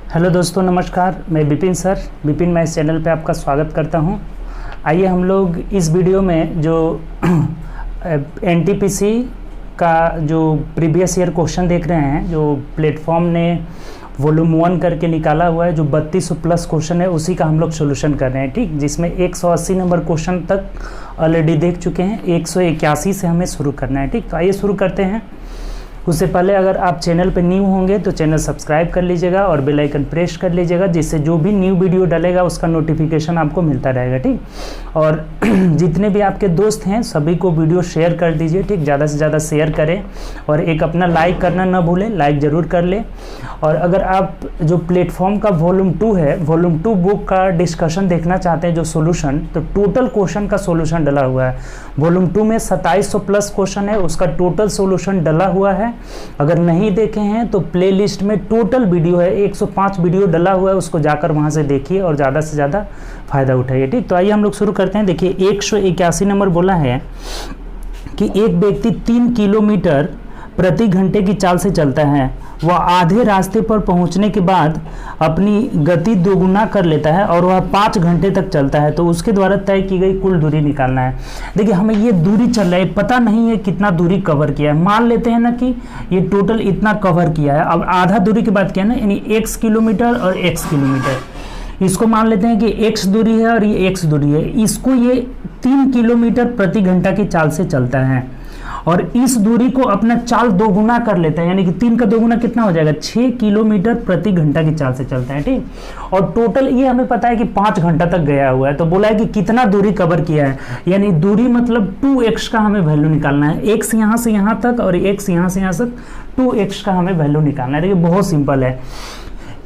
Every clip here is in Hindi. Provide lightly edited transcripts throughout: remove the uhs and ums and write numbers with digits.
हेलो दोस्तों, नमस्कार। मैं Vipin sir, Vipin maths channel पे आपका स्वागत करता हूं। आइए हम लोग इस वीडियो में जो एनटीपीसी का जो प्रीवियस ईयर क्वेश्चन देख रहे हैं, जो प्लेटफॉर्म ने वॉल्यूम 1 करके निकाला हुआ है, जो 3200 प्लस क्वेश्चन है, उसी का हम लोग सोल्यूशन कर रहे हैं। ठीक, जिसमें 180 नंबर क्वेश्चन तक ऑलरेडी देख चुके हैं। 181 से हमें शुरू करना है। ठीक, तो आइए शुरू करते हैं। उससे पहले अगर आप चैनल पर न्यू होंगे तो चैनल सब्सक्राइब कर लीजिएगा और बेल आइकन प्रेस कर लीजिएगा, जिससे जो भी न्यू वीडियो डलेगा उसका नोटिफिकेशन आपको मिलता रहेगा। ठीक, और जितने भी आपके दोस्त हैं सभी को वीडियो शेयर कर दीजिए। ठीक, ज़्यादा से ज़्यादा शेयर करें और एक अपना लाइक करना ना भूलें, लाइक ज़रूर कर लें। और अगर आप जो प्लेटफॉर्म का वॉल्यूम 2 है, वॉल्यूम 2 बुक का डिस्कशन देखना चाहते हैं, जो सोल्यूशन, तो टोटल क्वेश्चन का सोल्यूशन डला हुआ है। वॉल्यूम 2 में 2700 प्लस क्वेश्चन है, उसका टोटल सोल्यूशन डला हुआ है। अगर नहीं देखे हैं तो प्लेलिस्ट में टोटल वीडियो है, 105 वीडियो डला हुआ है, उसको जाकर वहां से देखिए और ज़्यादा से ज़्यादा फायदा उठाइए। ठीक, तो आइए हम लोग शुरू करते हैं। देखिए 181 नंबर बोला है कि एक व्यक्ति 3 किलोमीटर प्रति घंटे की चाल से चलता है। वह आधे रास्ते पर पहुंचने के बाद अपनी गति दोगुना कर लेता है और वह 5 घंटे तक चलता है, तो उसके द्वारा तय की गई कुल दूरी निकालना है। देखिए हमें ये दूरी चल रहा है, पता नहीं है कितना दूरी कवर किया है। मान लेते हैं ना कि ये टोटल इतना कवर किया है। अब आधा दूरी की बात किया ना, यानी x किलोमीटर और x किलोमीटर, इसको मान लेते हैं कि x दूरी है और ये x दूरी है। इसको ये 3 किलोमीटर प्रति घंटा की चाल से चलता है और इस दूरी को अपना चाल दोगुना कर लेता है, यानी कि 3 का दोगुना कितना हो जाएगा, 6 किलोमीटर प्रति घंटा की चाल से चलता है। ठीक, और टोटल ये हमें पता है कि 5 घंटा तक गया हुआ है। तो बोला है कि कितना दूरी कवर किया है, यानी दूरी मतलब 2x का हमें वैल्यू निकालना है। x यहाँ से यहाँ तक और x यहाँ से यहाँ तक 2x का हमें वैल्यू निकालना है। देखिए बहुत सिंपल है।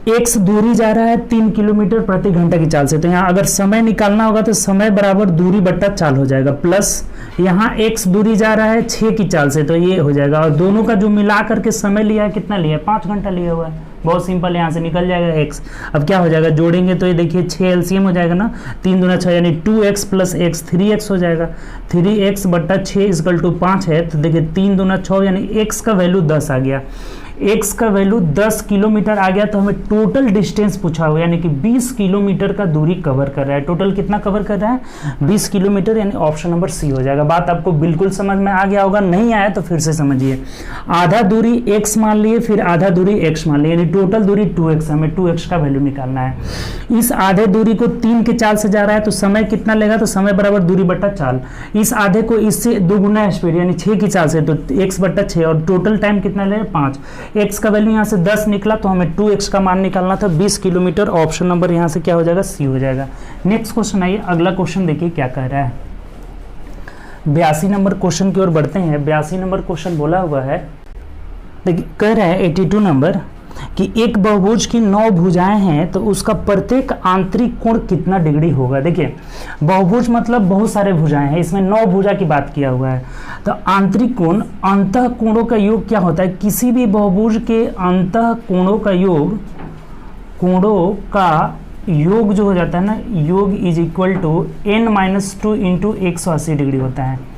x दूरी जा रहा है 3 किलोमीटर प्रति घंटा की चाल से, तो यहाँ अगर समय निकालना होगा तो समय बराबर दूरी बट्टा चाल हो जाएगा, प्लस यहाँ x दूरी जा रहा है 6 की चाल से, तो ये हो जाएगा। और दोनों का जो मिला करके समय लिया है, कितना लिया है, 5 घंटा लिया हुआ है। बहुत सिंपल, यहाँ से निकल जाएगा x। अब क्या हो जाएगा, जोड़ेंगे तो ये देखिए 6 एलसीएम हो जाएगा ना, 3 दूना 6, यानी 2x प्लस x 3x हो जाएगा। 3x बट्टा 6 इक्वल टू 5 है, तो देखिए 3 दूना 6, यानी x का वैल्यू 10 आ गया। x का वैल्यू 10 किलोमीटर आ गया, तो हमें टोटल डिस्टेंस पूछा हुआ, यानी कि 20 किलोमीटर का दूरी कवर कर रहा है। टोटल कितना कवर कर रहा है, 20 किलोमीटर, यानी ऑप्शन नंबर सी हो जाएगा। बात आपको बिल्कुल समझ में आ गया होगा, नहीं आया तो फिर से समझिए। आधा दूरी x मान लिए, फिर आधा दूरी x मान लिए, यानी टोटल दूरी 2x, हमें 2x का वैल्यू निकालना है। इस आधे दूरी को 3 के चाल से जा रहा है, तो समय कितना लेगा, तो समय बराबर दूरी बट्टा चाल। इस आधे को इससे दोगुना स्पीड, यानी 6 की चाल से, तो x बट्टा 6, और टोटल टाइम कितना लेगा, 5। x का वैल्यू यहाँ से 10 निकला, तो हमें 2x का मान निकालना था, 20 किलोमीटर। ऑप्शन नंबर यहाँ से क्या हो जाएगा, सी हो जाएगा। नेक्स्ट क्वेश्चन आइए, अगला क्वेश्चन देखिए क्या कह रहा है। 82 नंबर क्वेश्चन की ओर बढ़ते हैं। 82 नंबर क्वेश्चन बोला हुआ है, देखिए कह रहा है 82 नंबर कि एक बहुभुज की 9 भुजाएं हैं, तो उसका प्रत्येक आंतरिक कोण कितना डिग्री होगा। देखिए बहुभुज मतलब बहुत सारे भुजाएं हैं, इसमें 9 भुजा की बात किया हुआ है। तो आंतरिक कोण, अंतः कोणों का योग क्या होता है, किसी भी बहुभुज के अंतः कोणों का योग, कोणों का योग जो हो जाता है ना, योग is equal to n-2 into 180 degree होता है।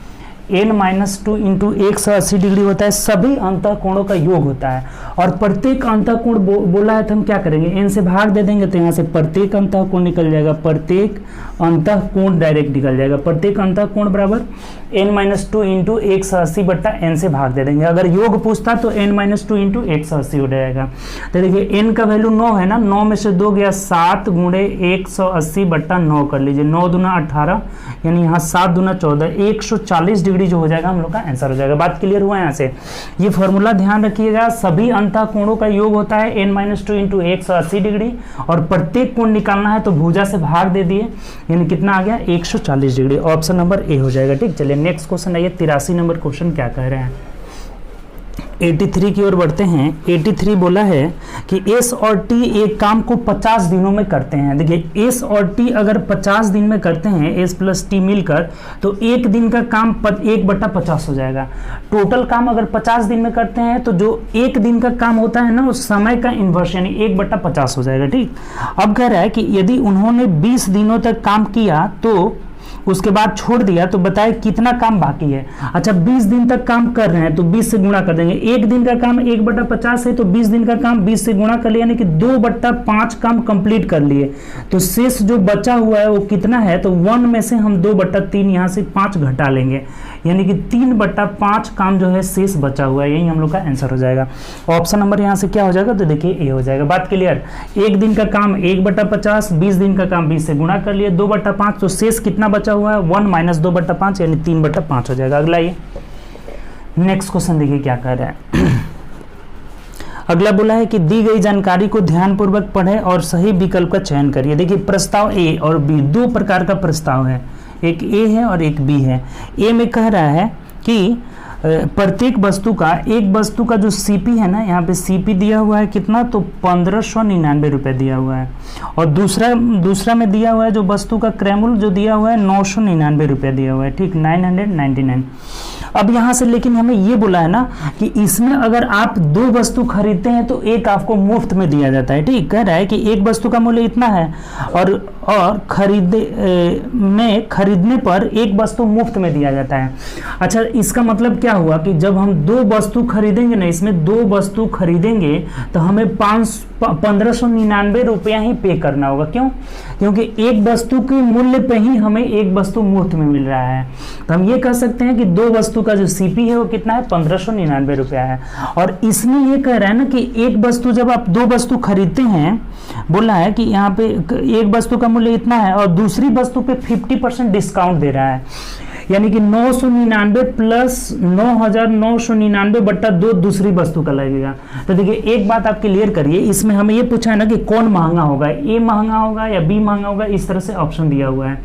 n-2 इंटू 180 डिग्री होता है, सभी अंतः कोणों का योग होता है। और प्रत्येक अंतः कोण बोला है, तो हम क्या करेंगे, n से भाग दे देंगे, तो यहाँ से प्रत्येक अंतः कोण निकल जाएगा, प्रत्येक अंतः कोण डायरेक्ट निकल जाएगा। प्रत्येक अंतः कोण बराबर n-2 इंटू 180 बट्टा n से भाग दे देंगे। अगर योग पूछता तो n-2 इंटू 180 हो जाएगा। तो देखिए n का वैल्यू 9 है ना, 9 में से 2 गया, 7 गुणे 180 बट्टा 9 कर लीजिए, 9 दूना 18, यानी यहाँ 7 दूना 14, 140 डिग्री जो हो जाएगा हम लोग का आंसर हो जाएगा। बात क्लियर हुआ यहाँ से। ये फॉर्मूला ध्यान रखिएगा, सभी अंतः कोणों का योग होता है n-2 इंटू 180 डिग्री, और प्रत्येक कोण निकालना है तो भुजा से भाग दे दिए, यानी कितना आ गया, 140 डिग्री। ऑप्शन नंबर ए हो जाएगा। ठीक, चलिए नेक्स्ट क्वेश्चन आइए। 83 नंबर क्वेश्चन क्या कह रहे हैं। 83 की ओर बढ़ते हैं। 83 बोला है कि S और T एक काम को 50 दिनों में करते हैं। देखिए S और T अगर 50 दिन में करते हैं, S प्लस T मिलकर, तो एक दिन का काम 1/50 हो जाएगा। टोटल काम अगर 50 दिन में करते हैं तो जो एक दिन का काम होता है ना, उस समय का इन्वर्स यानी 1/50 हो जाएगा। ठीक, अब कह रहा है कि यदि उन्होंने 20 दिनों तक काम किया तो उसके बाद छोड़ दिया, तो बताए कितना काम बाकी है। अच्छा 20 दिन तक काम कर रहे हैं तो 20 से गुणा कर देंगे। एक दिन का काम 1/50 है तो 20 दिन का काम 20 से गुणा कर लिया, यानी कि 2/5 काम कंप्लीट कर लिए। तो शेष जो बचा हुआ है वो कितना है, तो 1 में से हम 2/3 यहाँ से 5 घटा लेंगे, यानी कि 3/5 काम जो है शेष बचा हुआ है। यही हम लोग का आंसर हो जाएगा। ऑप्शन नंबर यहाँ से क्या हो जाएगा, तो देखिए ए हो जाएगा। बात क्लियर। एक दिन का काम 1/50, 20 दिन का काम 20 से गुणा कर लिए 2/5, तो शेष कितना बचा हुआ है 1 - 2/5 यानी 3/5 हो जाएगा। अगला ये नेक्स्ट क्वेश्चन देखिए क्या कह रहा है। अगला बोला है कि दी गई जानकारी को ध्यानपूर्वक पढ़ें और सही विकल्प का चयन करिए। देखिए प्रस्ताव ए और बी, दो प्रकार का प्रस्ताव है, एक ए है और एक बी है। ए में कह रहा है कि प्रत्येक वस्तु का, एक वस्तु का जो सीपी है ना, यहाँ पे सीपी दिया हुआ है कितना, तो 1599 रुपये दिया हुआ है। और दूसरा में दिया हुआ है जो वस्तु का क्रयमूल्य जो दिया हुआ है 999 रुपये दिया हुआ है, ठीक 999। अब यहाँ से लेकिन हमें ये बोला है ना कि इसमें अगर आप दो वस्तु खरीदते हैं तो एक आपको मुफ्त में दिया जाता है, ठीक। कह रहा है कि एक वस्तु का मूल्य इतना है और खरीदने पर एक वस्तु मुफ्त में दिया जाता है। अच्छा इसका मतलब क्या हुआ कि जब हम दो वस्तु खरीदेंगे ना, इसमें दो वस्तु खरीदेंगे तो हमें 1599 रुपया ही पे करना होगा। क्यों? क्योंकि एक वस्तु के मूल्य पे ही हमें एक वस्तु मुफ्त में मिल रहा है। तो हम ये कह सकते हैं कि दो वस्तु का जो सीपी है वो कितना है 1599 रुपया है। और इसमें ये कह रहा है ना कि एक वस्तु, जब आप दो वस्तु खरीदते हैं, बोला है कि यहाँ पे एक वस्तु का मूल्य इतना है और दूसरी वस्तु पे 50% डिस्काउंट दे रहा है, यानी कि 999 प्लस 9999 बट्टा 2 दूसरी वस्तु का लगेगा। तो देखिए एक बात आप क्लियर करिए, इसमें हमें ये पूछा है ना कि कौन महंगा होगा, ए महंगा होगा या बी महंगा होगा, इस तरह से ऑप्शन दिया हुआ है।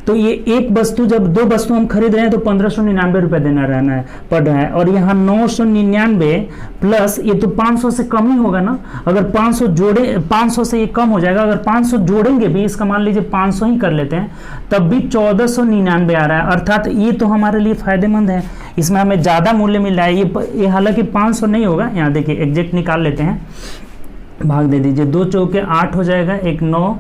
तो ये एक वस्तु, जब दो वस्तु हम खरीद रहे हैं तो 1599 रुपये देना पड़ रहा है, और यहाँ 999 प्लस ये तो 500 से कम ही होगा ना। अगर 500 से ये कम हो जाएगा, अगर 500 जोड़ेंगे भी, इसका मान लीजिए 500 ही कर लेते हैं, तब भी 1499 आ रहा है। अर्थात ये तो हमारे लिए फायदेमंद है, इसमें हमें ज़्यादा मूल्य मिल रहा है। ये हालांकि 500 नहीं होगा, यहाँ देखिए एग्जैक्ट निकाल लेते हैं, भाग दे दीजिए, 2 चौके 8 हो जाएगा, 1 9,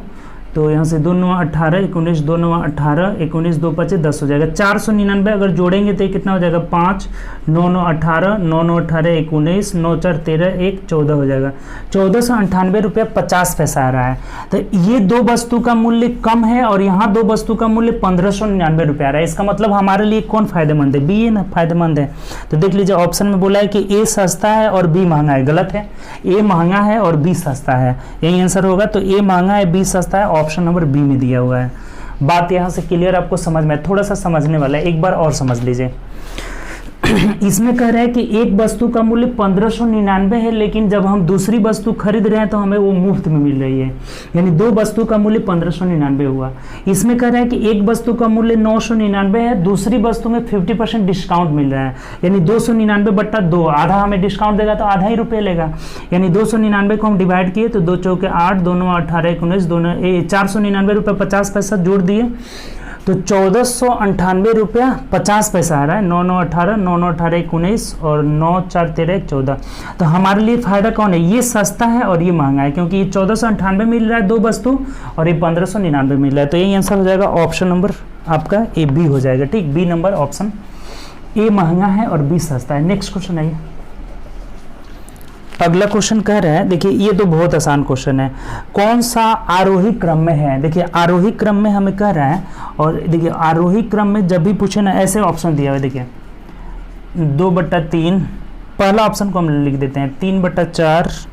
तो यहाँ से 2 9 18, 19 2 9 18, 19 2 5 10 हो जाएगा। 499 अगर जोड़ेंगे तो ये कितना हो जाएगा 5 9 9 18, 9 9 18 19, 9 4 13 1 14 हो जाएगा। 1498 रुपया 50 पैसा आ रहा है। तो ये दो वस्तु का मूल्य कम है और यहाँ दो वस्तु का मूल्य 1599 रुपया आ रहा है। इसका मतलब हमारे लिए कौन फायदेमंद है, बी है ना, फायदेमंद है। तो देख लीजिए ऑप्शन में बोला है कि ए सस्ता है और बी महंगा है, गलत है। ए महंगा है और बी सस्ता है, यही आंसर होगा। तो ए महंगा है, बी सस्ता है, ऑप्शन नंबर बी में दिया हुआ है। बात यहां से क्लियर आपको समझ में, थोड़ा सा समझने वाला है, एक बार और समझ लीजिए। इसमें कह रहा है कि एक वस्तु का मूल्य 1599 है, लेकिन जब हम दूसरी वस्तु खरीद रहे हैं तो हमें वो मुफ्त में मिल रही है, यानी दो वस्तु का मूल्य 1599 हुआ। इसमें कह रहा है कि एक वस्तु का मूल्य 999 है, दूसरी वस्तु में 50% डिस्काउंट मिल रहा है, यानी 299 बट्टा 2, आधा हमें डिस्काउंट देगा तो आधा ही रुपये लेगा, यानी 299 को हम डिवाइड किए तो 2 चौके 8, 2 9 18, 19 दोनों 499 रुपये 50 पैसा जोड़ दिए तो 1498 रुपया 50 पैसा आ रहा है। 9 9 18, 9 9 18 19 और 9 4 13 14। तो हमारे लिए फायदा कौन है, ये सस्ता है और ये महंगा है, क्योंकि ये 1498 मिल रहा है दो वस्तु और ये 1599 मिल रहा है। तो यही आंसर हो जाएगा ऑप्शन नंबर आपका ए बी हो जाएगा, ठीक। बी नंबर ऑप्शन, ए महंगा है और बी सस्ता है। नेक्स्ट क्वेश्चन आइए। अगला क्वेश्चन कह रहा है, देखिए ये तो बहुत आसान क्वेश्चन है, कौन सा आरोही क्रम में है। देखिए आरोही क्रम में हमें कह रहा है, और देखिए आरोही क्रम में जब भी पूछे ना, ऐसे ऑप्शन दिया हुआ है, देखिए 2/3, पहला ऑप्शन को हम लिख देते हैं 3/4,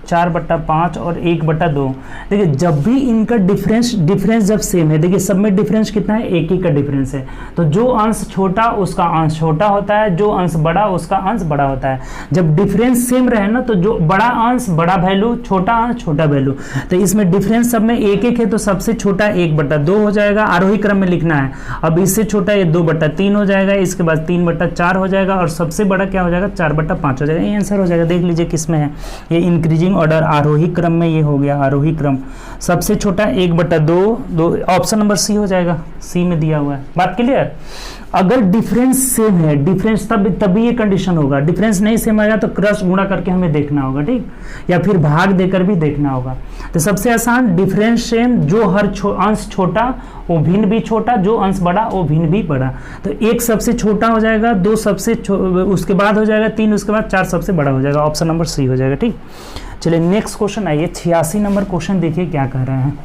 4/5 और 1/2। देखिए जब भी इनका डिफरेंस जब सेम है, देखिए सब में डिफरेंस कितना है, एक ही का डिफरेंस है, तो जो अंश छोटा उसका अंश छोटा होता है, जो अंश बड़ा उसका अंश बड़ा होता है। जब डिफरेंस सेम रहे ना, तो जो बड़ा अंश बड़ा वैल्यू, छोटा अंश छोटा वैल्यू, तो इसमें डिफरेंस सब में एक एक है, तो सबसे छोटा 1/2 हो जाएगा, आरोही क्रम में लिखना है। अब इससे छोटा ये 2/3 हो जाएगा, इसके बाद 3/4 हो जाएगा, और सबसे बड़ा क्या हो जाएगा 4/5 हो जाएगा। ये आंसर हो जाएगा। देख लीजिए किस में है, ये इंक्रीजिंग ऑर्डर आरोही क्रम में ये हो गया आरोही क्रम। सबसे छोटा 1/2, ऑप्शन नंबर सी हो जाएगा, सी में दिया हुआ है। बात क्लियर। अगर डिफरेंस सेम है, डिफरेंस तभी ये कंडीशन होगा, डिफरेंस नहीं सेम आएगा तो क्रॉस गुणा करके हमें देखना होगा, ठीक, या फिर भाग देकर भी देखना होगा। तो सबसे आसान डिफरेंस सेम, जो हर अंश छोटा वो भिन्न भी छोटा, जो अंश बड़ा वो भिन्न भी बड़ा। तो एक सबसे छोटा हो जाएगा, दो सबसे उसके बाद हो जाएगा तीन, उसके बाद चार सबसे बड़ा हो जाएगा। ऑप्शन नंबर सी हो जाएगा, ठीक। चलिए नेक्स्ट क्वेश्चन आइए, 86 नंबर क्वेश्चन देखिए क्या कह रहे हैं।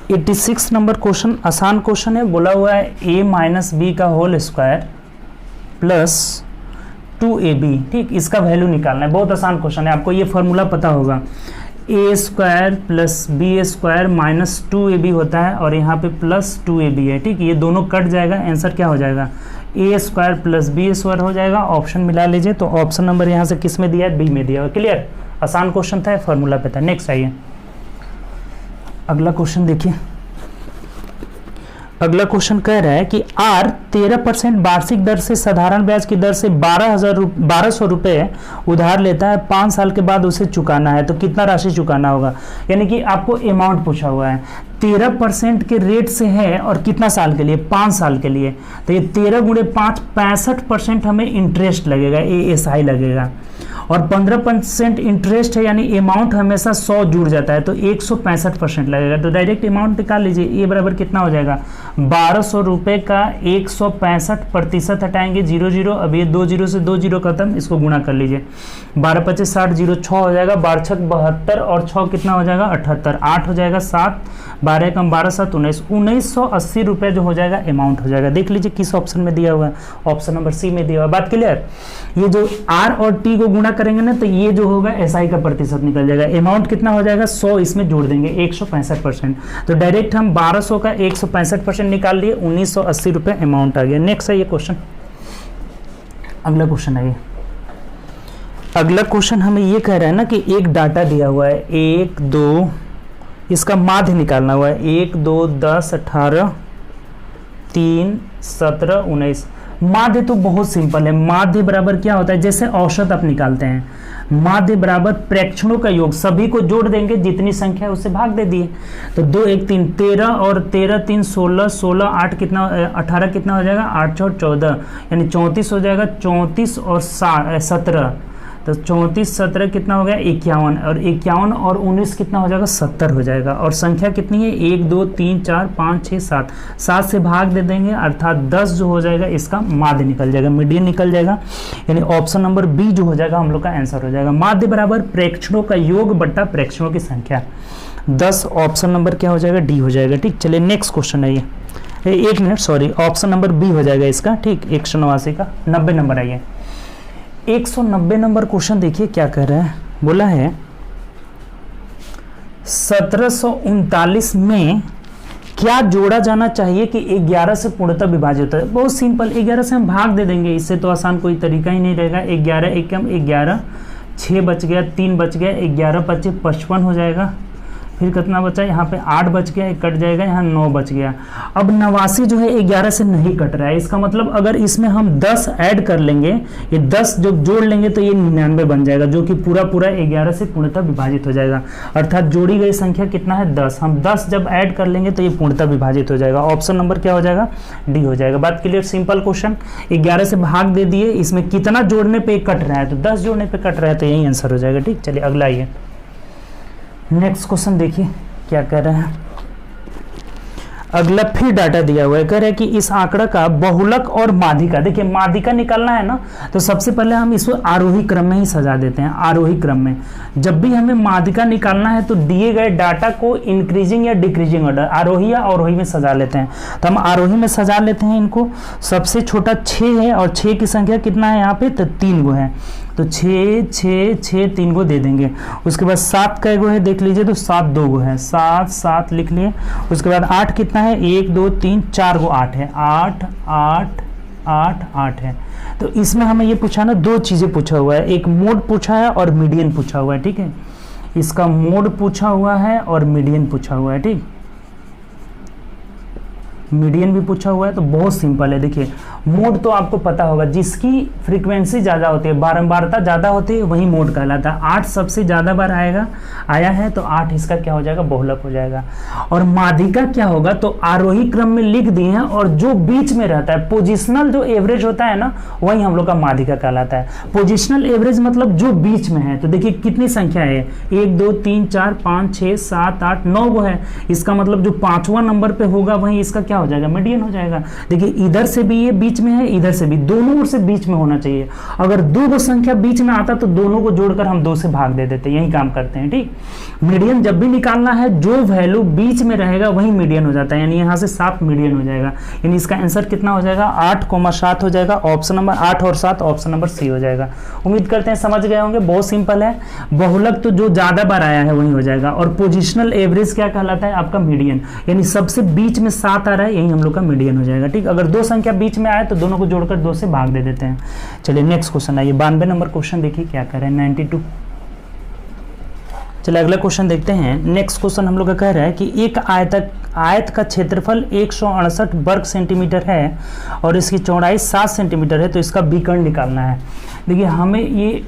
86 नंबर क्वेश्चन आसान क्वेश्चन है, बोला हुआ है a माइनस बी का होल स्क्वायर प्लस 2ab, ठीक, इसका वैल्यू निकालना है। बहुत आसान क्वेश्चन है, आपको ये फॉर्मूला पता होगा, a square plus B square minus 2ab होता है और यहाँ पे प्लस 2ab है, ठीक। ये दोनों कट जाएगा, आंसर क्या हो जाएगा, a square plus B square हो जाएगा। ऑप्शन मिला लीजिए, तो ऑप्शन नंबर यहाँ से किस में दिया है, बी में दिया है। क्लियर, आसान क्वेश्चन था, फॉर्मूला पे था। नेक्स्ट आइए, अगला क्वेश्चन देखिए। अगला क्वेश्चन कह रहा है कि R 13% वार्षिक दर से साधारण ब्याज की दर से 1200 रुपये उधार लेता है, 5 साल के बाद उसे चुकाना है, तो कितना राशि चुकाना होगा। यानी कि आपको अमाउंट पूछा हुआ है, 13% के रेट से है और कितना साल के लिए, 5 साल के लिए। तो ये 13 गुणे 5 65% हमें इंटरेस्ट लगेगा, ASI लगेगा, और 15% इंटरेस्ट है, यानी अमाउंट हमेशा 100 जुड़ जाता है, तो 165% लगेगा। तो डायरेक्ट अमाउंट निकाल लीजिए, ए बराबर कितना हो जाएगा, 1200 रुपये का 165% हटाएंगे, 0 0, अब ये 2 0 से 2 0 खत्म, इसको गुणा कर लीजिए, 12 25 60 0 6 हो जाएगा, 12 6 72 और 6 कितना हो जाएगा 78, 8 हो जाएगा 7, 12 कम 12 7 19, 1980 रुपये जो हो जाएगा अमाउंट हो जाएगा। देख लीजिए किस ऑप्शन में दिया हुआ है, ऑप्शन नंबर सी में दिया हुआ है। बात क्लियर, ये जो आर और टी को गुणा करेंगे ना, तो ये जो होगा एसआई का प्रतिशत निकल जाएगा। अमाउंट कितना हो जाएगा, 100 इसमें जोड़ देंगे, 165%। तो डायरेक्ट हम 1200 का 165% निकाल लिए, 1980 रुपये अमाउंट आ गया। नेक्स्ट है ये क्वेश्चन, अगला क्वेश्चन है ये। अगला क्वेश्चन हमें ये कह रहा है ना कि एक डाटा दिया हुआ है 1 2, इसका माध्य निकालना हुआ है 1 2 10 18 3 17 19। माध्य तो बहुत सिंपल है, माध्य बराबर क्या होता है, जैसे औसत आप निकालते हैं, माध्य बराबर प्रेक्षणों का योग, सभी को जोड़ देंगे, जितनी संख्या है उससे भाग दे दिए। तो 2 1 3 13 और 13 3 16, 16 8 कितना 18 कितना हो जाएगा, 8 4 14, यानी 34 हो जाएगा। 34 और 17, तो 34 17 कितना हो गया 51, और 51 और 19 कितना हो जाएगा 70 हो जाएगा। और संख्या कितनी है 1 2 3 4 5 6 7, 7 से भाग दे देंगे, अर्थात 10 जो हो जाएगा इसका माध्य निकल जाएगा, मीडियन निकल जाएगा, यानी ऑप्शन नंबर बी जो हो जाएगा हम लोग का आंसर हो जाएगा। माध्य बराबर प्रेक्षणों का योग बट्टा प्रेक्षणों की संख्या, 10 ऑप्शन नंबर क्या हो जाएगा, डी हो जाएगा। ठीक, चलिए नेक्स्ट क्वेश्चन है ये, 1 minute sorry, option number B हो जाएगा इसका। ठीक, 189 का 90 नंबर आइए। 190 नंबर क्वेश्चन देखिए क्या कर रहा है, बोला है 1739 में क्या जोड़ा जाना चाहिए कि 11 से पूर्णतः विभाजित है। बहुत सिंपल, 11 से हम भाग दे देंगे, इससे तो आसान कोई तरीका ही नहीं रहेगा। 11 एकम 11, 6 बच गया, 3 बच गया, 11 25 55 हो जाएगा। फिर कितना बचा, यहाँ पे 8 बच गया, 1 कट जाएगा, यहाँ 9 बच गया। अब 89 जो है 11 से नहीं कट रहा है, इसका मतलब अगर इसमें हम 10 ऐड कर लेंगे, ये 10 जब जोड़ लेंगे तो ये 99 बन जाएगा, जो कि पूरा 11 से पूर्णतः विभाजित हो जाएगा। अर्थात जोड़ी गई संख्या कितना है 10, हम 10 जब ऐड कर लेंगे तो ये पूर्णतः विभाजित हो जाएगा। ऑप्शन नंबर क्या हो जाएगा, डी हो जाएगा। बात क्लियर, सिंपल क्वेश्चन, 11 से भाग दे दिए, इसमें कितना जोड़ने पे कट रहा है, तो 10 जोड़ने पे कट रहा है, तो यही आंसर हो जाएगा। ठीक, चलिए अगला आइए, नेक्स्ट क्वेश्चन देखिए क्या कर रहा है। अगला फिर डाटा दिया हुआ है, कह रहा है कि इस आंकड़ा का बहुलक और माध्यिका, देखिए माध्यिका निकालना है ना, तो सबसे पहले हम इसको आरोही क्रम में ही सजा देते हैं। आरोही क्रम में जब भी हमें माध्यिका निकालना है तो दिए गए डाटा को इंक्रीजिंग या डिक्रीजिंग ऑर्डर, आरोही या अवरोही में सजा लेते हैं। तो हम आरोही में सजा लेते हैं इनको। सबसे छोटा 6 है और 6 की संख्या कितना है यहाँ पे, तो 3 गो है, तो 6 6 6 3 गो दे देंगे। उसके बाद 7 का गो है, देख लीजिए, तो 7 2 गो है, 7 7 लिख लिए। उसके बाद 8 कितना है, 1 2 3 4 गो 8 है, 8 8 8 8 है। तो इसमें हमें ये पूछा ना, 2 चीज़ें पूछा हुआ है, एक मोड पूछा है और मीडियन पूछा हुआ है। ठीक है, इसका मोड पूछा हुआ है और मीडियन पूछा हुआ है। ठीक, मीडियन भी पूछा हुआ है, तो बहुत सिंपल है। देखिए मोड तो आपको पता होगा, जिसकी फ्रीक्वेंसी ज़्यादा होती है, बारंबारता ज़्यादा होती है, वही मोड कहलाता है। 8 सबसे ज़्यादा बार आया है तो 8 इसका क्या हो जाएगा, बहुलक हो जाएगा। और माध्यिका क्या होगा, तो आरोही क्रम में लिख दिए हैं, और जो बीच में रहता है पोजिशनल जो एवरेज होता है ना, वही हम लोग का माध्यिका कहलाता है। पोजिशनल एवरेज मतलब जो बीच में है। तो देखिए कितनी संख्या है, 1 2 3 4 5 6 7 8 9 वो है, इसका मतलब जो 5वां नंबर पे होगा वही इसका क्या हो जाएगा, मीडियन हो जाएगा। देखिए इधर से भी ये बीच में है, इधर से भी, दोनों ओर से बीच में होना चाहिए। अगर दो संख्या बीच में आता तो दोनों को जोड़कर हम 2 से भाग दे देते, यही काम करते हैं। ठीक, मीडियन जब भी निकालना है, जो वैल्यू बीच में रहेगा वही मीडियन हो जाता है, यानी यहाँ से 7 मीडियन हो जाएगा। यानी इसका आंसर कितना हो जाएगा, 8,7 हो जाएगा। ऑप्शन नंबर 8 और 7 ऑप्शन नंबर सी हो जाएगा। उम्मीद करते हैं समझ गए होंगे, बहुत सिंपल है। बहुलक तो जो ज्यादा बार आया है वही हो जाएगा, और पोजिशनल एवरेज क्या कहलाता है, आपका मीडियन, यानी सबसे बीच में 7 आ रहा है, यही हम लोग का मीडियन हो जाएगा। ठीक, अगर 2 संख्या बीच में आए तो दोनों को जोड़कर 2 से भाग दे देते हैं। चलिए नेक्स्ट क्वेश्चन आइए, 92 नंबर क्वेश्चन देखिए क्या कर रहे हैं, 92। चलिए अगला क्वेश्चन देखते हैं। नेक्स्ट क्वेश्चन हम लोग का कह रहा है कि एक आयत का क्षेत्रफल 168 वर्ग सेंटीमीटर है और इसकी चौड़ाई 7 सेंटीमीटर है, तो इसका विकर्ण निकालना है। देखिए हमें ये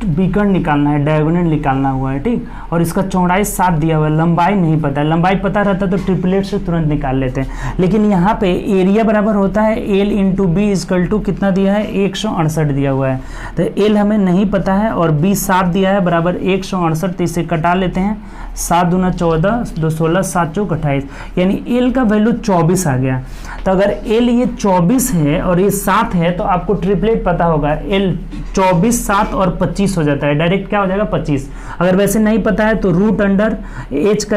विकर्ण निकालना है, डायगोनल निकालना हुआ है। ठीक, और इसका चौड़ाई 7 दिया हुआ है, लंबाई नहीं पता है। लंबाई पता रहता तो ट्रिपलेट से तुरंत निकाल लेते हैं, लेकिन यहाँ पे एरिया बराबर होता है L into B is equal to कितना दिया है, 168 दिया हुआ है। तो L हमें नहीं पता है और B 7 दिया है बराबर 168, तो इसे कटा लेते हैं। 7 दूना 14, 2 16, 7 चौक 28, यानी L का वैल्यू 24 आ गया। तो अगर L ये 24 है और ये 7 है तो आपको ट्रिपलेट पता होगा, L 24 7 और 25 हो जाता है, डायरेक्ट क्या हो जाएगा 25। अगर वैसे नहीं पता है तो रूट अंडर एच का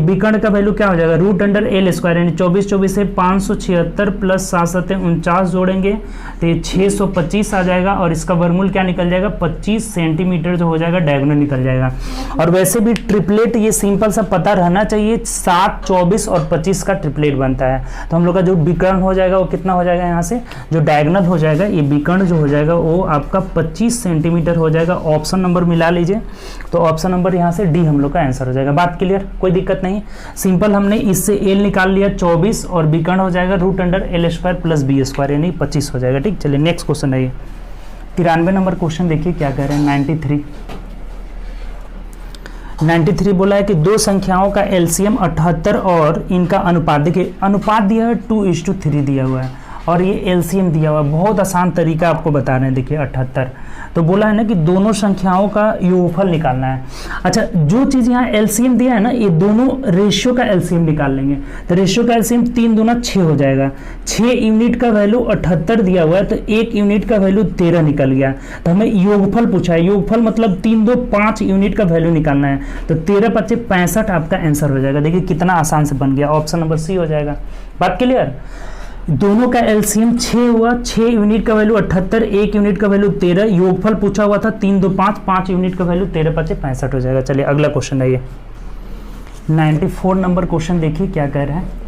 विकर्ण का वैल्यू क्या हो जाएगा, रूट अंडर L स्क्वायर, यानी 24 24 से 576 प्लस 7 7 49 जोड़ेंगे तो ये 625 आ जाएगा, और इसका वर्गमूल क्या निकल जाएगा, 25 सेंटीमीटर जो हो जाएगा, डायगोनल निकल जाएगा। और वैसे भी ट्रिपलेट ये सिंपल सा पता रहना चाहिए, 7 24 और 25 का ट्रिपलेट बनता है। तो हम लोग का जो विकर्ण हो जाएगा वो कितना हो जाएगा, यहाँ से जो डायगोनल हो जाएगा, ये विकर्ण जो हो जाएगा वो आपका 25 सेंटीमीटर हो जाएगा। ऑप्शन नंबर मिला लीजिए, तो ऑप्शन नंबर यहाँ से डी हम लोग का आंसर हो जाएगा। बात क्लियर, कोई दिक्कत नहीं। सिंपल हमने इससे L निकाल लिया 24 और विकर्ण हो जाएगा root under L square plus B square, यानी 25 हो जाएगा। ठीक, चलिए नेक्स्ट क्वेश्चन आइए, 93 नंबर क्वेश्चन देखिए क्या कह रहे हैं, 93 बोला है कि दो संख्याओं का एलसीएम 78 और इनका अनुपात, देखिए अनुपात दिया है 2:3 दिया हुआ है, और ये एलसीएम दिया हुआ है। बहुत आसान तरीका आपको बता रहे हैं, देखिए 78। तो बोला है ना कि दोनों संख्याओं का योगफल निकालना है। अच्छा, जो चीज़ यहाँ एलसीएम दिया है ना, ये दोनों रेशियो का एलसीएम निकाल लेंगे। तो रेशियो का एलसीएम 3 दूना 6 हो जाएगा। 6 यूनिट का वैल्यू 78 दिया हुआ है, तो 1 यूनिट का वैल्यू 13 निकल गया। तो हमें योगफल पूछा है, योगफल मतलब 3 2 5 यूनिट का वैल्यू निकालना है। तो 13 5 65 आपका आंसर हो जाएगा। देखिए कितना आसान से बन गया, ऑप्शन नंबर सी हो जाएगा। बात क्लियर, दोनों का एलसीएम 6 हुआ, 6 यूनिट का वैल्यू 78, 1 यूनिट का वैल्यू 13, योगफल पूछा हुआ था 3 2 5, 5 यूनिट का वैल्यू 13 5 65 हो जाएगा। चलिए अगला क्वेश्चन आइए, 94 नंबर क्वेश्चन देखिए क्या कह रहे हैं।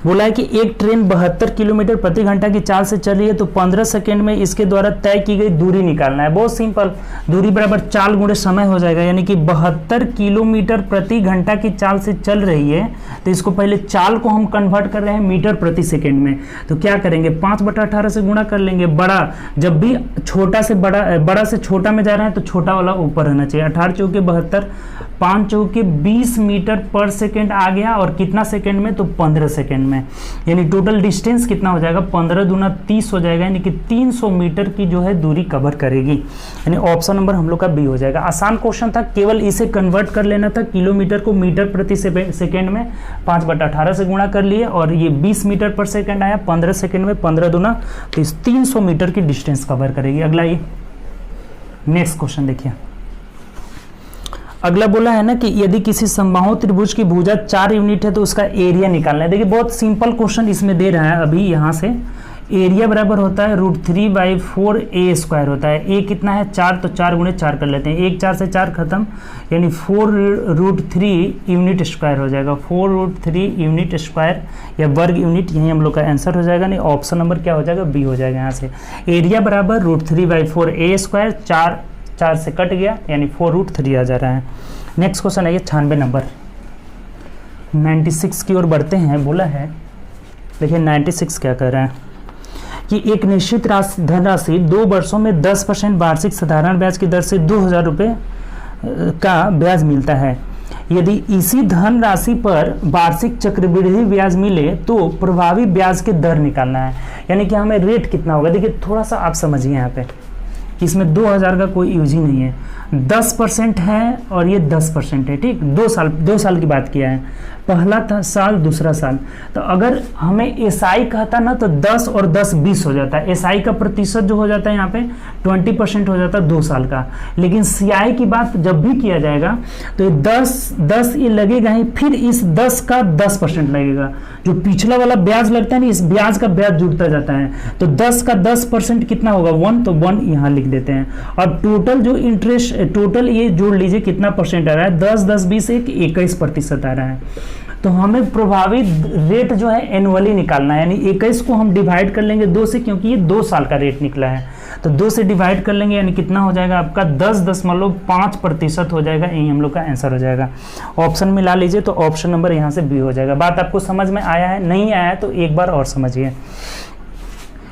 बोला है कि एक ट्रेन 72 किलोमीटर प्रति घंटा की चाल से चल रही है, तो 15 सेकंड में इसके द्वारा तय की गई दूरी निकालना है। बहुत सिंपल, दूरी बराबर चाल गुणे समय हो जाएगा, यानी कि 72 किलोमीटर प्रति घंटा की चाल से चल रही है, तो इसको पहले चाल को हम कन्वर्ट कर रहे हैं मीटर प्रति सेकेंड में। तो क्या करेंगे, 5/18 से गुणा कर लेंगे। बड़ा, जब भी छोटा से बड़ा से छोटा में जा रहे हैं तो छोटा वाला ऊपर रहना चाहिए। 18 चौके 72, 5 चौके 20 मीटर पर सेकेंड आ गया, और कितना सेकेंड में, तो 15 सेकेंड में। यानी टोटल डिस्टेंस कितना हो जाएगा, 15 दूना 30 हो जाएगा, यानी कि 300 मीटर की जो है दूरी कवर करेगी। यानी ऑप्शन नंबर हम लोग का बी हो जाएगा। आसान क्वेश्चन था, केवल इसे कन्वर्ट कर लेना था, किलोमीटर को मीटर प्रति सेकेंड में 5/18 से गुणा कर लिए, और ये 20 मीटर पर सेकेंड आया, 15 सेकेंड में 15 दूना, तो इस 300 मीटर की डिस्टेंस कवर करेगी। अगला ये नेक्स्ट क्वेश्चन देखिए, अगला बोला है ना कि यदि किसी समबाहु त्रिभुज की भुजा 4 यूनिट है तो उसका एरिया निकालना है। देखिए बहुत सिंपल क्वेश्चन इसमें दे रहा है अभी। यहाँ से एरिया बराबर होता है √3/4 स्क्वायर होता है। ए कितना है 4, तो 4 गुणे 4 कर लेते हैं, 1 4 से 4 खत्म, यानी 4√3 यूनिट स्क्वायर हो जाएगा। 4√3 यूनिट स्क्वायर या वर्ग यूनिट, यही हम लोग का आंसर हो जाएगा। नहीं, ऑप्शन नंबर क्या हो जाएगा, बी हो जाएगा। यहाँ से एरिया बराबर √3/4 स्क्वायर, 4 से कट गया, यानी 4√3 आ जा रहा है। नेक्स्ट क्वेश्चन आइए 96 नंबर, 96 की ओर बढ़ते हैं। बोला है, देखिए 96 क्या कर रहे हैं, कि एक निश्चित धनराशि 2 वर्षों में 10% वार्षिक साधारण ब्याज की दर से 2,000 रुपये का ब्याज मिलता है। यदि इसी धनराशि पर वार्षिक चक्रवृद्धि ब्याज मिले तो प्रभावी ब्याज के दर निकालना है, यानी कि हमें रेट कितना होगा। देखिए थोड़ा सा आप समझिए यहाँ पे, इसमें 2000 का कोई यूज ही नहीं है, 10% है और ये 10% है, ठीक। 2 साल की बात किया है, पहला था साल दूसरा साल। तो अगर हमें एसआई कहता ना तो 10 और 10 20 हो जाता है। एसआई का प्रतिशत जो हो जाता है यहाँ पे 20% हो जाता है 2 साल का। लेकिन सीआई की बात जब भी किया जाएगा तो ये 10 ये लगेगा ही, फिर इस 10 का 10% लगेगा। जो पिछला वाला ब्याज लगता है ना, इस ब्याज का ब्याज जुड़ता जाता है। तो 10 का 10% कितना होगा 1, तो 1 यहाँ लिख देते हैं। और टोटल जो इंटरेस्ट, टोटल ये जोड़ लीजिए कितना परसेंट आ रहा है, 10 10 20 21% आ रहा है। तो हमें प्रभावी रेट जो है एनुअली निकालना है, यानी 21 को हम डिवाइड कर लेंगे 2 से, क्योंकि ये 2 साल का रेट निकला है। तो 2 से डिवाइड कर लेंगे, यानी कितना हो जाएगा आपका 10.5% हो जाएगा। यही हम लोग का आंसर हो जाएगा। ऑप्शन मिला लीजिए, तो ऑप्शन नंबर यहाँ से बी हो जाएगा। बात आपको समझ में आया है? नहीं आया है तो एक बार और समझिए।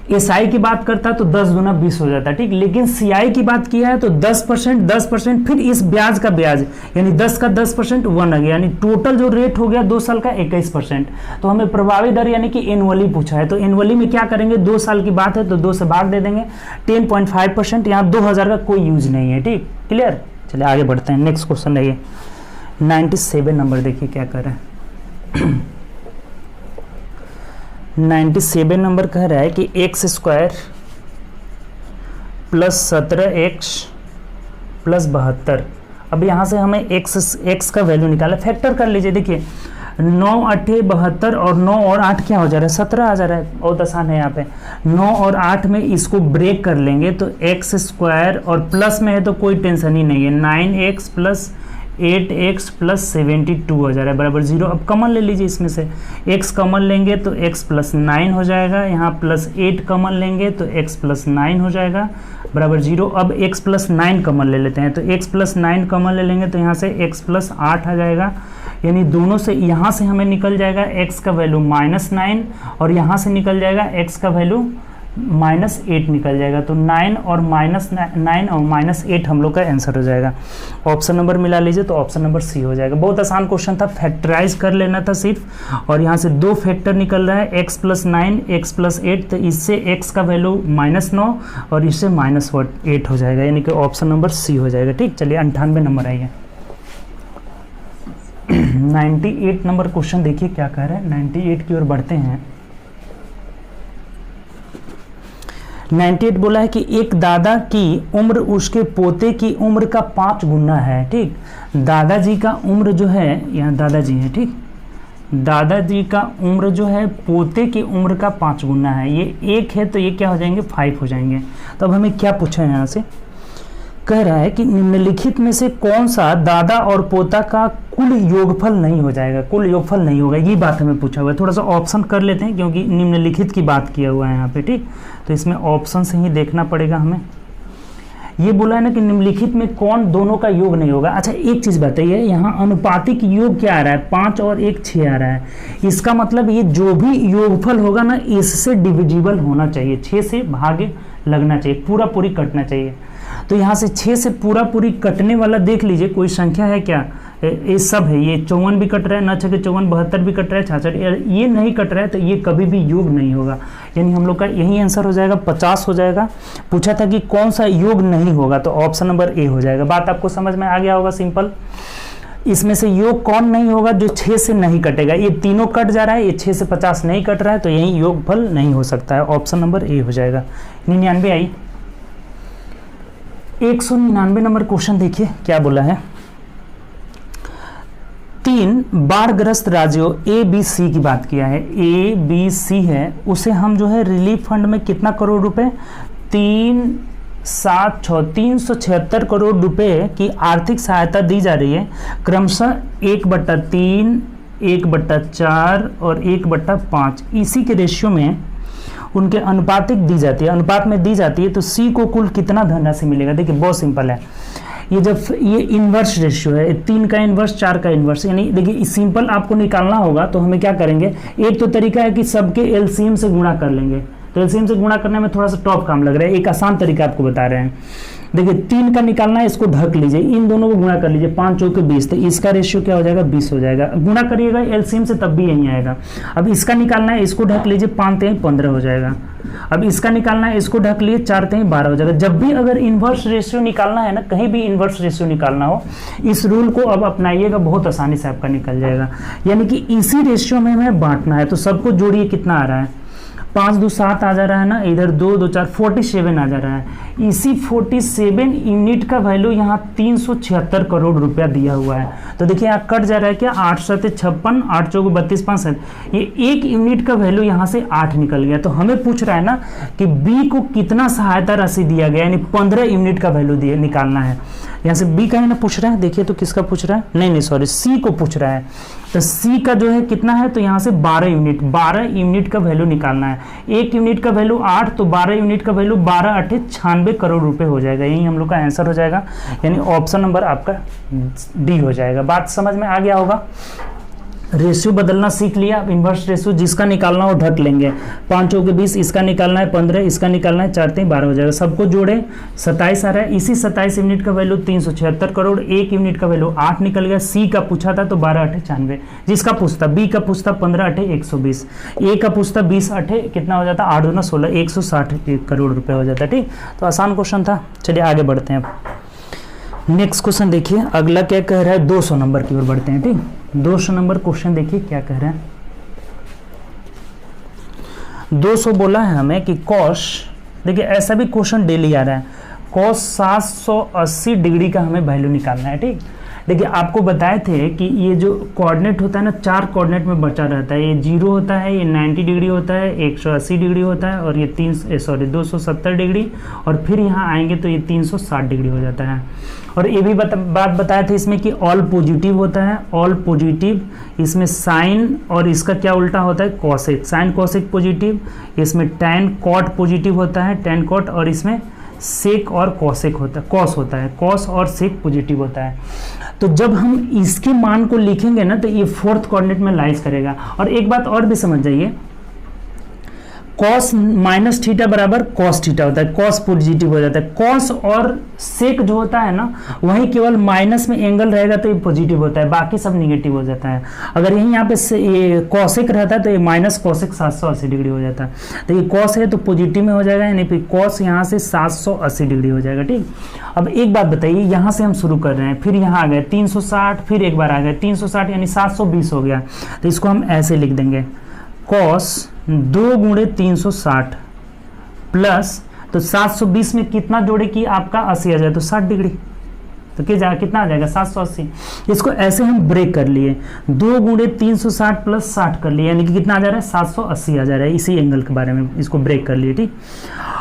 एसआई की बात करता है तो 10 दूना 20 हो जाता है, ठीक। लेकिन सीआई की बात किया है तो 10% फिर इस ब्याज का ब्याज, यानी 10 का 10% 1 आ गया, यानी टोटल जो रेट हो गया 2 साल का 21%। तो हमें प्रभावी दर यानी कि एनुअली पूछा है, तो एनुअली में क्या करेंगे, 2 साल की बात है तो 2 से भाग दे देंगे, 10.5%। यहाँ 2000 का कोई यूज नहीं है, ठीक, क्लियर। चलिए आगे बढ़ते हैं। नेक्स्ट क्वेश्चन है ये 97 नंबर, देखिए क्या कर रहे हैं। 97 नंबर कह रहा है कि x² + 17x + 72। अब यहाँ से हमें x का वैल्यू निकाला, फैक्टर कर लीजिए। देखिए 9 8 72 और 9 और 8 क्या हो जा रहा है, 17 आ जा रहा है। बहुत आसान है यहाँ पे, 9 और 8 में इसको ब्रेक कर लेंगे तो x² और प्लस में है तो कोई टेंशन ही नहीं है, 9x + 8x + 72 हो जा रहा है बराबर 0। अब कॉमन ले लीजिए, इसमें से x कॉमन लेंगे तो x + 9 हो जाएगा, यहाँ +8 कॉमन लेंगे तो x + 9 हो जाएगा बराबर 0। अब x + 9 कॉमन ले लेते हैं, तो x + 9 कॉमन ले लेंगे तो यहाँ से x + 8 आ जाएगा, यानी दोनों से यहाँ से हमें निकल जाएगा x का वैल्यू -9 और यहाँ से निकल जाएगा x का वैल्यू -8 निकल जाएगा। तो 9 और -9 और -8 हम लोग का आंसर हो जाएगा। ऑप्शन नंबर मिला लीजिए, तो ऑप्शन नंबर सी हो जाएगा। बहुत आसान क्वेश्चन था, फैक्टराइज कर लेना था सिर्फ। और यहाँ से 2 फैक्टर निकल रहा है, x + 9 x + 8, तो इससे x का वैल्यू -9 और इससे -8 हो जाएगा, यानी कि ऑप्शन नंबर सी हो जाएगा, ठीक। चलिए 98 नंबर आइए। 98 नंबर क्वेश्चन देखिए क्या कह रहे हैं, 98 की ओर बढ़ते हैं। 98 बोला है कि एक दादा की उम्र उसके पोते की उम्र का 5 गुना है, ठीक। दादाजी का उम्र जो है, यहाँ दादाजी है, ठीक, दादाजी का उम्र जो है पोते की उम्र का 5 गुना है। ये 1 है तो ये क्या हो जाएंगे 5 हो जाएंगे। तो अब हमें क्या पूछा है यहाँ से, कह रहा है कि निम्नलिखित में से कौन सा दादा और पोता का कुल योगफल नहीं हो जाएगा, कुल योगफल नहीं होगा, ये बात हमें पूछा हुआ है। थोड़ा सा ऑप्शन कर लेते हैं क्योंकि निम्नलिखित की बात किया हुआ है यहाँ पे, ठीक। तो इसमें ऑप्शन से ही देखना पड़ेगा हमें। ये बोला है ना कि निम्नलिखित में कौन दोनों का योग नहीं होगा। अच्छा एक चीज़ बताइए, यहाँ अनुपातिक योग क्या आ रहा है, 5 और 1 6 आ रहा है। इसका मतलब ये जो भी योगफल होगा ना इससे डिविजिबल होना चाहिए, 6 से भागे लगना चाहिए, पूरा पूरी कटना चाहिए। तो यहाँ से 6 से पूरा पूरी कटने वाला देख लीजिए, कोई संख्या है क्या, ये सब है। ये 54 भी कट रहा है, 9 6 54, 72 भी कट रहा है, 66 ये नहीं कट रहा है, तो ये कभी भी योग नहीं होगा। यानी हम लोग का यही आंसर हो जाएगा, 50 हो जाएगा। पूछा था कि कौन सा योग नहीं होगा, तो ऑप्शन नंबर ए हो जाएगा। बात आपको समझ में आ गया होगा, सिंपल। इसमें से योग कौन नहीं होगा, जो 6 से नहीं कटेगा। ये तीनों कट जा रहा है, ये 6 से 50 नहीं कट रहा है, तो यही योगफल नहीं हो सकता है। ऑप्शन नंबर ए हो जाएगा। 99 आई। 199 नंबर क्वेश्चन देखिए क्या बोला है। 3 बाढ़ग्रस्त राज्यों ABC की बात किया है, ABC है, उसे हम जो है रिलीफ फंड में कितना करोड़ रुपए, 376 करोड़ रुपए की आर्थिक सहायता दी जा रही है। क्रमशः 1/3, 1/4 और 1/5 इसी के रेशियो में उनके अनुपातिक दी जाती है, अनुपात में दी जाती है। तो सी को कुल कितना धनराशि मिलेगा। देखिए बहुत सिंपल है, ये जब ये इन्वर्स रेशियो है, 3 का इन्वर्स 4 का इन्वर्स, यानी देखिए सिंपल आपको निकालना होगा तो हमें क्या करेंगे, एक तो तरीका है कि सबके एलसीएम से गुणा कर लेंगे, तो एलसीएम से गुणा करने में थोड़ा सा टफ काम लग रहा है, एक आसान तरीका आपको बता रहे हैं। देखिए 3 का निकालना है, इसको ढक लीजिए, इन दोनों को गुणा कर लीजिए, 5 चौके 20, तो इसका रेशियो क्या हो जाएगा 20 हो जाएगा। गुणा करिएगा एलसीएम से तब भी यही आएगा। अब इसका निकालना है, इसको ढक लीजिए, 5 3 15 हो जाएगा। अब इसका निकालना है, इसको ढक लिए, 4 3 12 हो जाएगा। जब भी अगर इन्वर्स रेशियो निकालना है ना, कहीं भी इन्वर्स रेशियो निकालना हो, इस रूल को अब अपनाइएगा, बहुत आसानी से आपका निकल जाएगा। यानी कि इसी रेशियो में हमें बांटना है, तो सबको जोड़िए, कितना आ रहा है 5 2 7 आ जा रहा है ना, इधर 2 2 4 47 आ जा रहा है। इसी 47 यूनिट का वैल्यू यहाँ 376 करोड़ रुपया दिया हुआ है। तो देखिए यहाँ कट जा रहा है क्या, 8 7 56, 8 चौके 32 5 7, ये 1 यूनिट का वैल्यू यहाँ से 8 निकल गया। तो हमें पूछ रहा है ना कि बी को कितना सहायता राशि दिया गया, यानी 15 यूनिट का वैल्यू दिया निकालना है। यहाँ से बी का है ना पूछ रहा है, देखिए तो किसका पूछ रहा है, नहीं सॉरी, सी को पूछ रहा है। तो सी का जो है कितना है, तो यहाँ से 12 यूनिट का वैल्यू निकालना है। 1 यूनिट का वैल्यू 8, तो 12 यूनिट का वैल्यू 12 8 96 करोड़ रुपए हो जाएगा। यही हम लोग का आंसर हो जाएगा, यानी ऑप्शन नंबर आपका डी हो जाएगा। बात समझ में आ गया होगा। रेशियो बदलना सीख लिया। अब इन्वर्स रेशियो जिसका निकालना हो ढक लेंगे, 5 चौके 20, इसका निकालना है 15, इसका निकालना है 4 3 12 हो जाएगा। सबको जोड़े 27 आ रहा है। इसी 27 यूनिट का वैल्यू 376 करोड़, 1 यूनिट का वैल्यू 8 निकल गया। सी का पूछा था तो 12 8 96, जिसका पूछता, बी का पूछता 15 8 120, ए का पूछता 20 8 कितना हो जाता, 8 2 16, 160 करोड़ रुपये हो जाता है। ठीक, तो आसान क्वेश्चन था। चलिए आगे बढ़ते हैं। नेक्स्ट क्वेश्चन देखिए, अगला क्या कह रहा है, 200 नंबर की ओर बढ़ते हैं। ठीक, 200 नंबर क्वेश्चन देखिए क्या कह रहा है। 200 बोला है हमें कि कॉस, देखिए ऐसा भी क्वेश्चन डेली आ रहा है, कॉस 780 डिग्री का हमें वैल्यू निकालना है। ठीक, देखिए आपको बताए थे कि ये जो कोऑर्डिनेट होता है ना, 4 कोऑर्डिनेट में बचा रहता है। ये 0 होता है, ये 90 डिग्री होता है, 180 डिग्री होता है, और ये 270 डिग्री, और फिर यहाँ आएंगे तो ये 360 डिग्री हो जाता है। और ये भी बात बताए थे इसमें कि ऑल पॉजिटिव होता है, ऑल पॉजिटिव, इसमें साइन और इसका क्या उल्टा होता है कॉसेक, साइन कॉसेक पॉजिटिव, इसमें टैन कॉट पॉजिटिव होता है, टैन कॉट, और इसमें सेक और कॉसेक होता है, कॉस होता है, कॉस और सेक पॉजिटिव होता है। तो जब हम इसके मान को लिखेंगे ना, तो ये 4th कोऑर्डिनेट में लाइज करेगा। और एक बात और भी समझ जाइए, कॉस माइनस थीटा बराबर कॉस थीटा होता है, कॉस पॉजिटिव हो जाता है। कॉस और सेक जो होता है ना, वही केवल माइनस में एंगल रहेगा तो ये पॉजिटिव होता है, बाकी सब निगेटिव हो जाता है। अगर यही यहाँ पे ये कॉसेक रहता है तो ये माइनस कॉसेक 780 डिग्री हो जाता है। तो ये कॉस है तो पॉजिटिव में हो जाएगा, यानी फिर कॉस यहाँ से 780 डिग्री हो जाएगा। ठीक, अब एक बात बताइए, यहाँ से हम शुरू कर रहे हैं, फिर यहाँ आ गए 360, फिर एक बार आ गए 360, यानी 720 हो गया। तो इसको हम ऐसे लिख देंगे, कॉस 2 गुणे 360 प्लस, तो 720 में कितना जोड़े कि आपका 80 आ जाए, तो 60 डिग्री, तो कितना आ जाएगा 780। इसको ऐसे हम ब्रेक कर लिए, 2 गुणे 360 प्लस 60 कर लिए, यानी कि कितना आ जा रहा है 780 आ जा रहा है। इसी एंगल के बारे में इसको ब्रेक कर लिए। ठीक,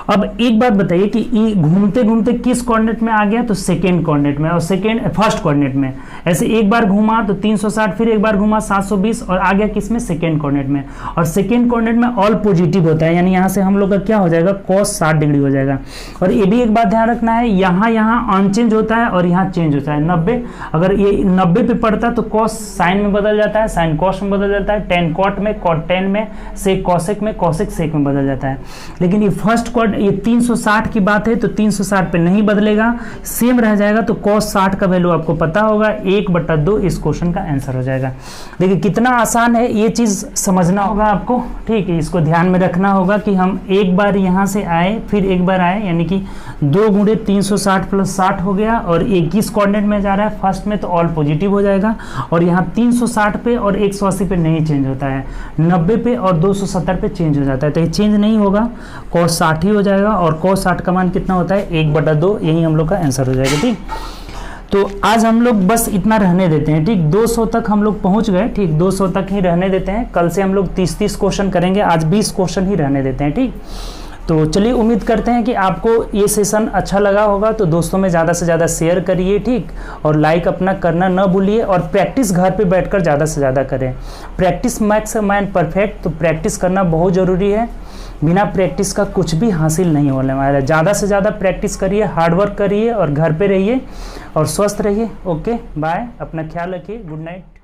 अब एक बात बताइए कि ये घूमते घूमते किस कोऑर्डिनेट में आ गया, तो सेकेंड कोऑर्डिनेट में, और फर्स्ट कोऑर्डिनेट में। ऐसे एक बार घूमा तो 360, फिर एक बार घूमा 720, और आ गया किस में, सेकेंड कोऑर्डिनेट में। और सेकेंड कोऑर्डिनेट में ऑल पॉजिटिव होता है, यानी यहाँ से हम लोग का क्या हो जाएगा, कॉस 60 डिग्री हो जाएगा। और ये भी एक बात ध्यान रखना है, यहाँ अनचेंज होता है और यहाँ चेंज होता है 90। अगर ये 90 पे पड़ता है तो कॉस साइन में बदल जाता है, साइन कॉस में बदल जाता है, टेन कॉट में, कॉट टेन में, सेक कॉसेक में, कॉसेक सेक में बदल जाता है। लेकिन ये फर्स्ट कॉट, ये 360 की बात है तो 360 पे नहीं बदलेगा, सेम रह जाएगा। तो कॉस 60 का वैल्यू आपको पता होगा, 1/2 इस क्वेश्चन का आंसर हो जाएगा। देखिए कितना आसान है, ये चीज समझना होगा आपको। ठीक है, इसको ध्यान में रखना होगा कि हम एक बार यहाँ से आए, फिर एक बार आए, यानी कि 2 गुणे 360 प्लस 60 हो गया, और 21 कोऑर्डिनेट में जा रहा है फर्स्ट में, तो ऑल पॉजिटिव हो जाएगा। और यहाँ 360 पे और 180 पे नहीं चेंज होता है, 90 पे और 270 पे चेंज हो जाता है। तो ये चेंज नहीं होगा, कॉस 60 ही हो जाएगा। और कॉस 60 का मान कितना होता है, 1/2, यही हम लोग का आंसर हो जाएगा। ठीक, तो आज हम लोग बस इतना रहने देते हैं। ठीक, 200 तक हम लोग पहुंच गए। ठीक, 200 तक ही रहने देते हैं। कल से हम लोग 30 क्वेश्चन करेंगे, आज 20 क्वेश्चन ही रहने देते हैं। ठीक, तो चलिए उम्मीद करते हैं कि आपको ये सेशन अच्छा लगा होगा। तो दोस्तों में ज़्यादा से ज़्यादा शेयर करिए। ठीक, और लाइक अपना करना न भूलिए, और प्रैक्टिस घर पे बैठकर ज़्यादा से ज़्यादा करें। प्रैक्टिस मैक्स मैन परफेक्ट, तो प्रैक्टिस करना बहुत ज़रूरी है। बिना प्रैक्टिस का कुछ भी हासिल नहीं होने वाला है। ज़्यादा से ज़्यादा प्रैक्टिस करिए, हार्डवर्क करिए, और घर पे रहिए और स्वस्थ रहिए। ओके, बाय, अपना ख्याल रखिए, गुड नाइट।